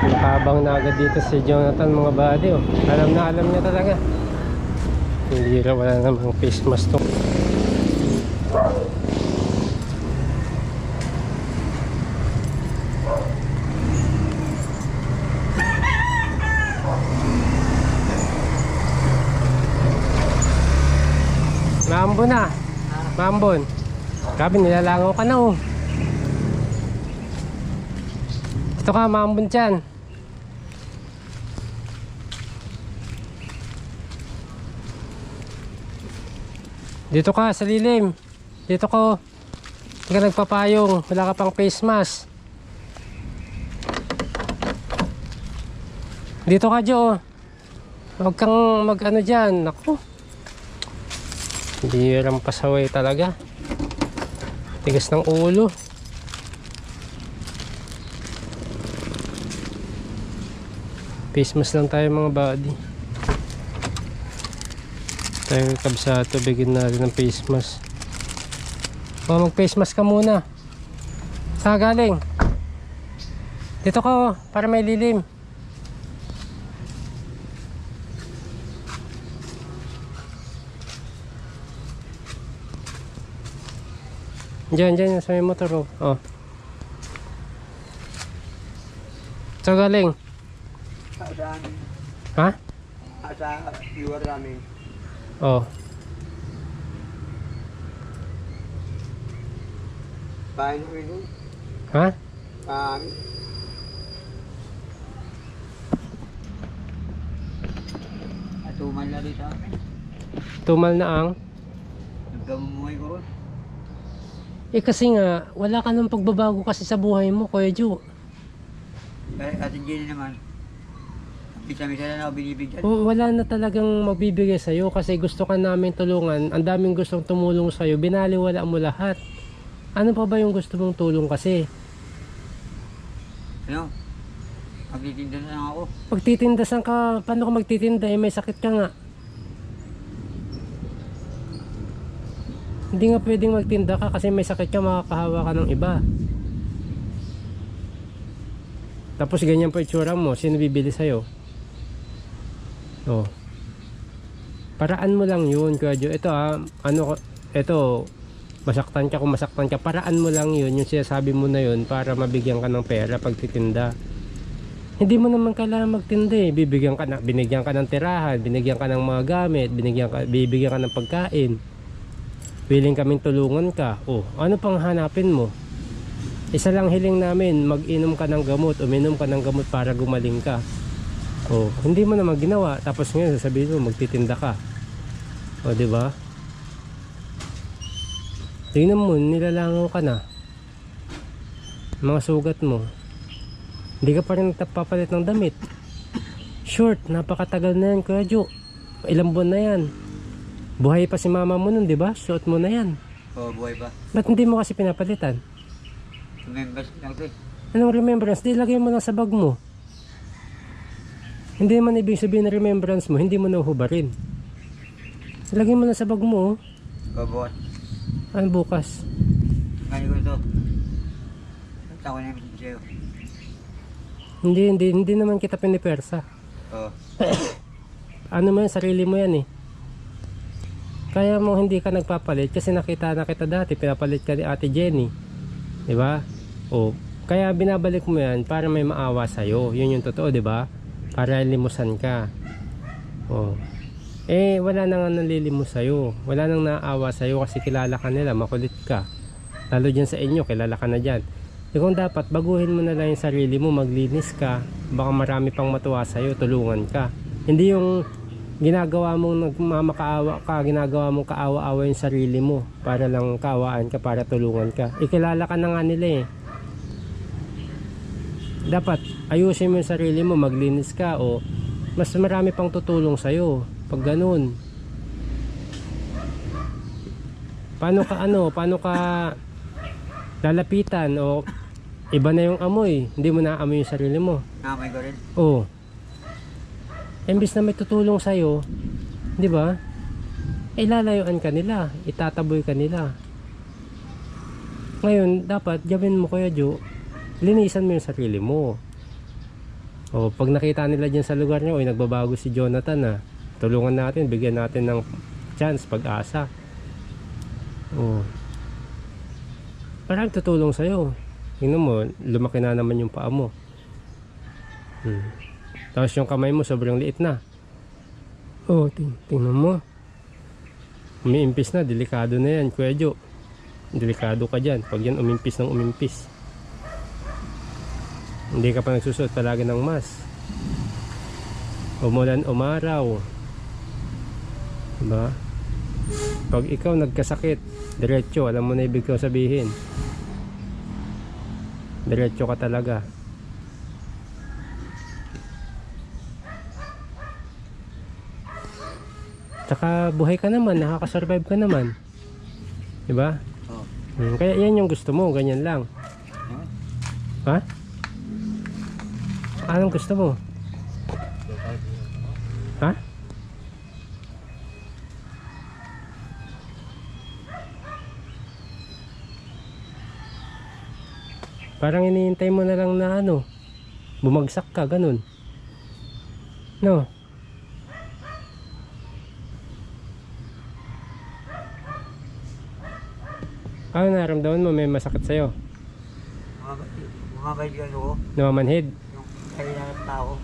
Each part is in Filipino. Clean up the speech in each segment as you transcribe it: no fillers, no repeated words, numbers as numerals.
Nakabang na agad dito si Jonathan mga buddy, oh. Alam na alam niya talaga. Hindi ra, wala namang face mask to. Maambon na. Maambon. Grabe, nilalangaw ka na, oh. Ito ka, maambon dyan. Dito ka, sa lilim. Dito ko. Hindi ka nagpapayong. Wala ka pang face mask. Dito ka, Jo. Huwag kang mag-ano dyan. Naku. Hindi lang pasaway talaga. Tigas ng ulo. Face mask lang tayo mga buddy. Tayo kabsato, bigyan natin ng face mask. O, mag face mask ka muna. Saan galing? Dito ka, oh, para may lilim. Diyan, diyan, sa may motor, oh. Oh. Saan galing? Ha? Sa lugar namin. Oh. Bahay namin doon. Ha? Atuman na rin sa akin. Tumal na ang? Nagkamumuhay ko ron. Eh kasi nga, wala ka ng pagbabago kasi sa buhay mo, Kuya Jo. Ate Jenny naman. Misa-misa na ako binibigyan. Wala na talagang magbibigay sa'yo kasi gusto ka namin tulungan. Ang daming gustong tumulong sa'yo. Binaliwala mo lahat. Ano pa ba yung gusto mong tulong kasi? Ano? Magtitinda na lang ako. Pagtitindasan ka, paano ka magtitinda? Eh, may sakit ka nga. Hindi nga pwedeng magtinda ka kasi may sakit ka, makakahawa ka ng iba. Tapos ganyan pa itsura mo, sino bibili sa'yo? Oh. Paraan mo lang yun, Kuya Jo. Ito ito, masaktan ka kung masaktan ka. Paraan mo lang yun, yung sinasabi mo na yun para mabigyan ka ng pera pagtitinda. Hindi mo naman kailangan magtinda eh. Binigyan ka ng tirahan, binigyan ka ng mga gamit, bibigyan ka ng pagkain. Willing kaming tulungan ka. Oh, ano pang hanapin mo? Isa lang hiling namin, mag-inom ka ng gamot, uminom ka ng gamot para gumaling ka. Oh, hindi mo naman ginawa, tapos ngayon sasabihin mo magtitinda ka. Oh, di ba? Tingnan mo, nilalangaw ka na. Mga sugat mo. Hindi ka pa rin nagpapalit ng damit. Short, napakatagal na yan, Kuya Jo. Ilang buwan na yan. Buhay pa si mama mo nun, di ba? Suot mo na yan. Oo, buhay pa. Ba't hindi mo kasi pinapalitan? Remembers lang ito eh. Anong remembrance? Di lagay mo lang sa bag mo. Hindi man ibig sabihin na remembrance mo, hindi mo nahuhubarin. Lagay mo lang sa bag mo. Babuhat. Ano bukas? Ngayon ko ito. Tawa namin sa'yo. Hindi naman kita pinipersa. Oo. Ano mo yan, sarili mo yan eh. Kaya mo hindi ka nagpapalit kasi nakita na kita dati, pinapalit ka ni Ate Jenny. Diba? O, kaya binabalik mo yan para may maawa sa'yo. Yun yung totoo, diba? Para limusan ka. O. Eh, wala na nga nalilimos sa'yo. Wala nang naawa sa'yo kasi kilala ka nila, makulit ka. Lalo dyan sa inyo, kilala ka na dyan. E kung dapat, baguhin mo na lang yung sarili mo, maglinis ka. Baka marami pang matuwa sa'yo, tulungan ka. Hindi yung ginagawa mong nagmamakaawa ka, ginagawa mong kaawa-awa yung sarili mo para lang kaawaan ka, para tulungan ka. Ikilala ka na nga nila eh. Dapat ayusin mo yung sarili mo, maglinis ka o mas marami pang tutulong sa'yo pag ganun. Paano ka lalapitan o iba na yung amoy, hindi mo naamoy yung sarili mo. Naamoy ko rin. Oo. Imbis na may tutulong sa'yo, di ba? Ilalayuan ka nila, itataboy ka nila. Ngayon, dapat gawin mo, Kuya Jo, linisan mo yung sarili mo. O pag nakita nila dyan sa lugar nyo, ay nagbabago si Jonathan, tulungan natin, bigyan natin ng chance, pag-asa. O parang tutulong sa'yo. Tingnan mo, lumaki na naman yung paa mo. Tapos yung kamay mo sobrang liit na. Oh, tingnan mo. Umiimpis na, delikado na yan, Kuya Jo. Delikado ka dyan pag yan umimpis ng umimpis. Hindi ka pa nagsusuot palagi ng mask. Umulan, umaraw. Diba? Pag ikaw nagkasakit, diretso, alam mo na ibig ko sabihin. Diretso ka talaga. Tsaka buhay ka naman, nakakasurvive ka naman. Diba? Oo. Kaya yan yung gusto mo, ganyan lang. Ha? Anong gusto mo? Ha? Parang iniintay mo na lang na bumagsak ka, ganun. No? Ano naramdaman mo? May masakit sa'yo? Bumabay yung ano ko, Namamanhid? yung kahina ng tao.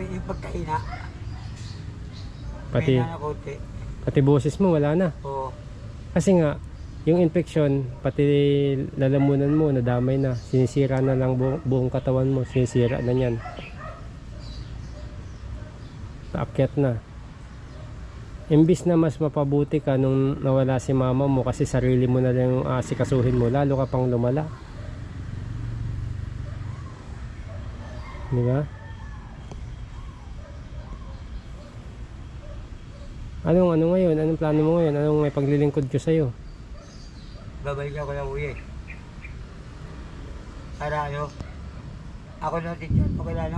Yung pagkahina. Pati, Kahina na konti. pati boses mo wala na. Oo. Kasi nga, yung infection, pati lalamunan mo, nadamay na. Sinisira na lang buong katawan mo. Sinisira na yan. Paakyat na. Imbis na mas mapabuti ka nung nawala si mama mo kasi sarili mo na lang yung asikasuhin mo, lalo ka pang lumala. Di ba? Anong ngayon? Anong plano mo ngayon? Anong may paglilingkod ko sa'yo? Babalik ako na uwi. Para ako na teacher mo kaya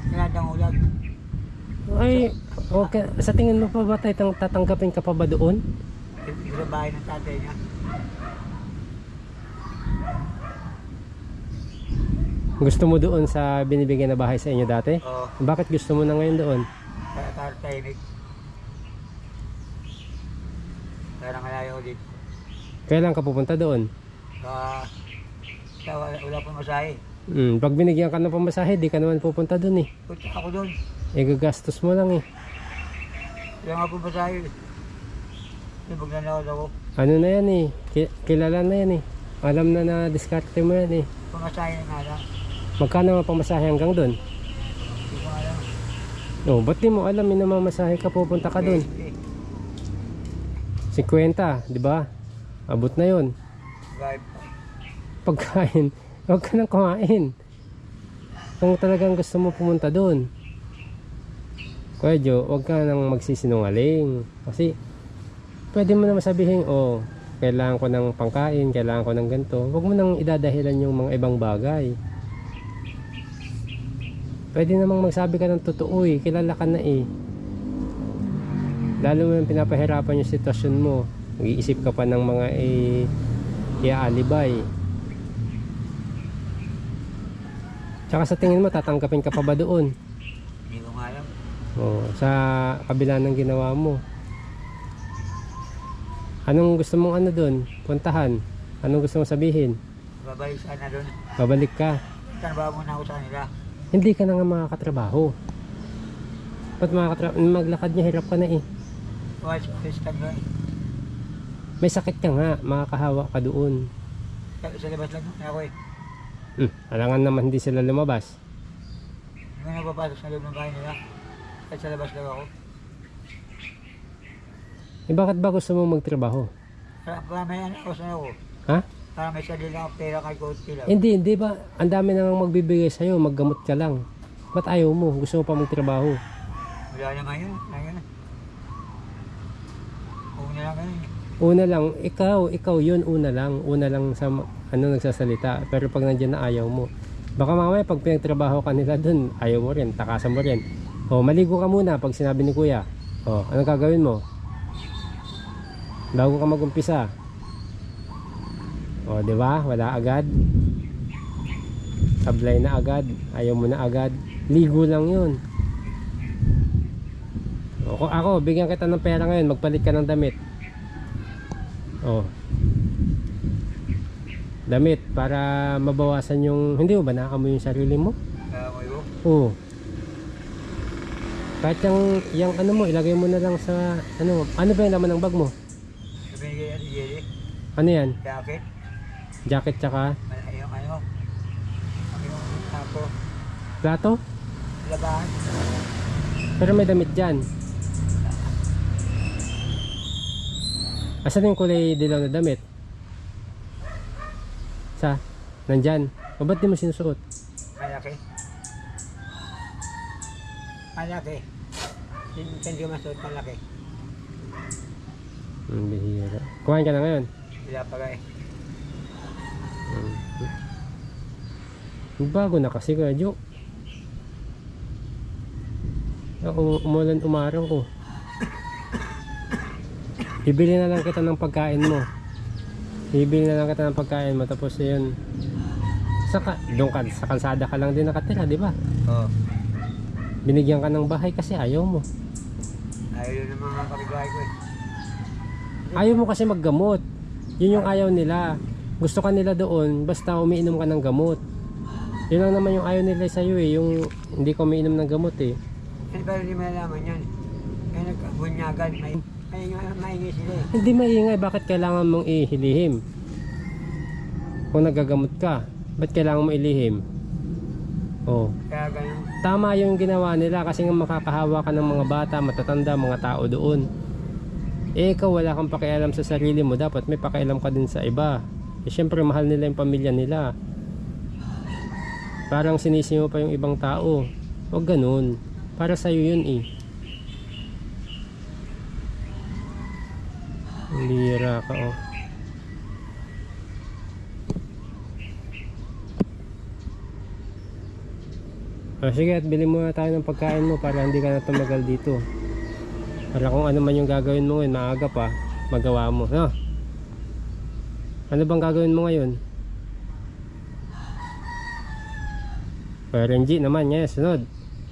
sinadang ulag. Ay, okay. Sa tingin mo pa ba tayo tatanggapin ka pa ba doon? Sa bahay ng tatay niya. Gusto mo doon sa binibigyan na bahay sa inyo dati? Oo. Bakit gusto mo na ngayon doon? Para tahimik. Para malayo ko dito. Kailan ka pupunta doon? Wala pang masahe. Pag binigyan ka ng pamasahe, di ka naman pupunta doon eh. Punta ako doon. Gagastos mo lang eh. Wala nga pang masahe. Ibag na nakot ako. Ano na yan eh. Kilala na yan eh. Alam na diskarte mo yan eh. Pamasahe na nga lang. Magkano ang pamasahe hanggang doon? Hindi ko alam. Oh, ba't di mo alam minamamasahe ka pupunta ka doon? 50, di ba? Abot na yon. Vibe. Pagkain, huwag ka nang kumain. Kung talagang gusto mo pumunta doon, Kuya Jo, huwag ka nang magsisinungaling. Kasi pwede mo naman sabihin, oh, kailangan ko ng pangkain, kailangan ko ng ganito. Huwag mo nang idadahilan yung mga ibang bagay. Pwede namang magsabi ka ng totoo eh, kilala ka na eh. Lalo mo yung pinapahirapan yung sitwasyon mo, mag-iisip ka pa ng mga i-alibay. Tsaka sa tingin mo, tatanggapin ka pa ba doon? Hindi ko nga alam. Oh, sa kabila ng ginawa mo. Anong gusto mong doon? Puntahan? Anong gusto mong sabihin? Babalik sana doon. Babalik ka? Trabaho muna ako sa kanila. Hindi ka na nga makakatrabaho. Ba't maglakad niya, hirap ka na eh. Walis ka doon. May sakit ka nga, makakahawa ka doon. Sa labas lang ako eh. Alangan naman hindi sila lumabas. Hindi ko napapasok sa loob ng bahay nila. Kahit sa labas lang ako. Bakit ba gusto mong magtrabaho? Para may ako sa ako. Ha? Para may sarili akong pera kahit konti lang. Hindi ba? Ang dami namang magbibigay sa'yo, maggamot ka lang. Ba't ayaw mo? Gusto mo pa magtrabaho? Wala naman yun. Una lang ganun. Una lang, ikaw yun una lang sa nagsasalita. Pero pag nandiyan na ayaw mo. Baka mamaya pag pinagtrabaho ka nila dun, ayaw mo rin, takasan mo rin. O, maligo ka muna pag sinabi ni kuya. O, anong gagawin mo? Bago ka mag-umpisa. O, O, di ba? Wala agad. Sablay na agad. Ayaw mo na agad. Ligo lang yun. O, kung ako, bigyan kita ng pera ngayon, magpalit ka ng damit. O. Damit para mabawasan yung, hindi mo ba nakaamoy yung sarili mo? Kaya mo yun. Oo. Kahit yung ano mo, ilagay mo na lang sa, ano ba yung laman ng bag mo? Binigay yan si Jerry. Ano yan? Jacket. Jacket tsaka Yung ano. Yung ako. plato? Labahan. Pero may damit dyan. Asan yung kulay dilaw na damit? Nandyan. O ba't di mo sinusuot? Malaki. Malaki. Hindi ko masuot malaki. Bihira. Kumain ka na ngayon? Wala pa eh. Bago na kasi Kuya Jo. Umulan umaraw ko. Bibili na lang kita ng pagkain mo. Bibili na lang kita ng pagkain mo. Tapos yun. Doon ka, sa kalsada ka lang din nakatira, di ba? Oo. Binigyan ka ng bahay kasi ayaw mo. Ayaw yun ng mga kapitbahay ko eh. Ayaw mo kasi maggamot. Yun yung ayaw nila. Gusto ka nila doon basta umiinom ka ng gamot. Yun lang naman yung ayaw nila sa'yo eh. Yung hindi ka umiinom ng gamot eh. Ano ba hindi malalaman yan? Kaya nagkabunyagan. Maingay sila eh. Hindi maingay. Bakit kailangan mong ihilihim? Kung nagagamot ka, ba't kailangan mo ilihim? Oh. Kaya ganun. Tama yung ginawa nila kasi nga makakahawa ka ng mga bata, matatanda, mga tao doon. Eh ikaw wala kang pakialam sa sarili mo, dapat may pakialam ka din sa iba. Eh syempre mahal nila yung pamilya nila. Parang sinisi mo pa yung ibang tao. Huwag ganun. Para sa'yo yun eh. Lira ka oh. Sige at bilhin muna tayo ng pagkain mo para hindi ka na tumagal dito. Para kung ano man yung gagawin mo ngayon, maaga pa, magawa mo. No? Ano bang gagawin mo ngayon? Renji naman, yes, sunod.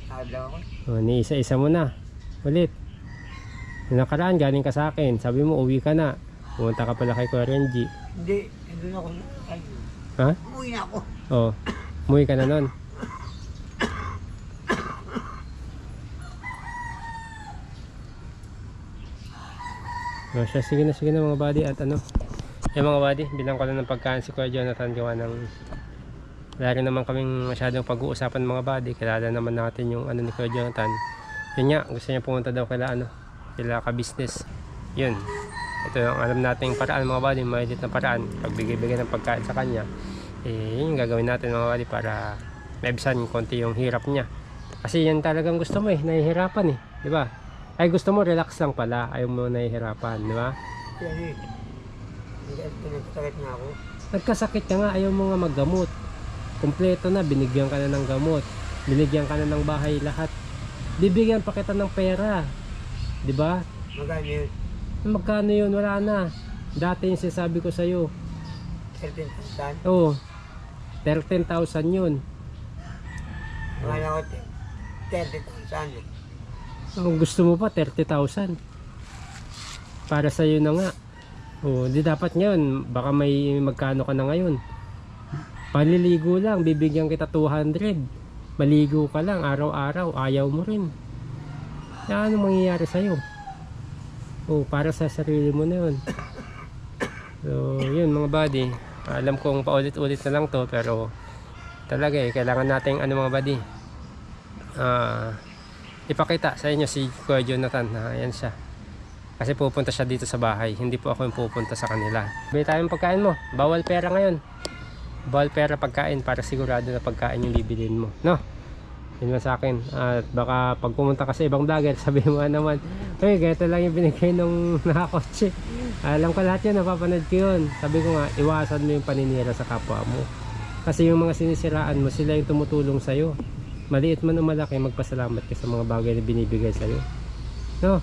Nakadaw ako. Ni isa-isa mo na. Ulit. Yung nakaraan, galing ka sa akin. Sabi mo, uwi ka na. Pumunta ka pala kay Kuya Renji. Hindi. Doon ako. Ay, Ha? umuwi na ako. Oo. Umuwi ka na nun. O siya, sige na mga buddy. At ano, mga buddy, bilang ko lang ng pagkain si Kuya Jonathan gawa ng wala rin naman kaming masyadong pag-uusapan mga buddy. Kilala naman natin yung ano ni Kuya Jonathan. Yun nga, gusto niya pumunta daw kila ka-business. Yun, ito yung alam nating paraan mga buddy, maliit na paraan. Pagbigay-bigay ng pagkain sa kanya, yun yung gagawin natin mga buddy para maibsan konti yung hirap niya. Kasi yan talagang gusto mo nahihirapan di ba? Ay gusto mo relax lang pala, ayaw mo nahihirapan, di ba? Yan eh. Nagkasakit nga ako. Nagkasakit ka nga, ayaw mo nga maggamot. Kompleto na, binigyan ka na ng gamot, binigyan ka na ng bahay, lahat. Bibigyan pa kita ng pera, di ba? Magkano yun? Magkano yun? Wala na. Dati yung sinasabi ko sa'yo. 13,000? Oo, 13,000 yun. Mga ako 30,000. Kung gusto mo pa 30,000 para sa'yo na nga. Di dapat ngayon, baka may magkano ka na ngayon. Paliligo lang, bibigyan kita 200. Maligo ka lang araw-araw, ayaw mo rin. Ano mangyayari sa'yo? Para sa sarili mo na yun. So yun mga buddy, alam kong paulit-ulit na lang to, pero talaga kailangan nating mga buddy, ipakita sa inyo si Kuya Jonathan na yan siya. Kasi pupunta siya dito sa bahay, hindi po ako yung pupunta sa kanila. Bili tayong pagkain mo, bawal pera ngayon. Bawal pera pagkain para sigurado na pagkain yung bibilin mo, no? Yun lang sa akin. At baka pag pumunta ka sa ibang vlogger, sabihin mo naman, hey, ganito lang yung binigay nung nakakotse. Alam ko lahat yun, napapanood ko yun. Sabi ko nga, iwasan mo yung paninira sa kapwa mo. Kasi yung mga sinisiraan mo, sila yung tumutulong sa'yo. Maliit man o malaki, magpasalamat ka sa mga bagay na binibigay sa'yo, no?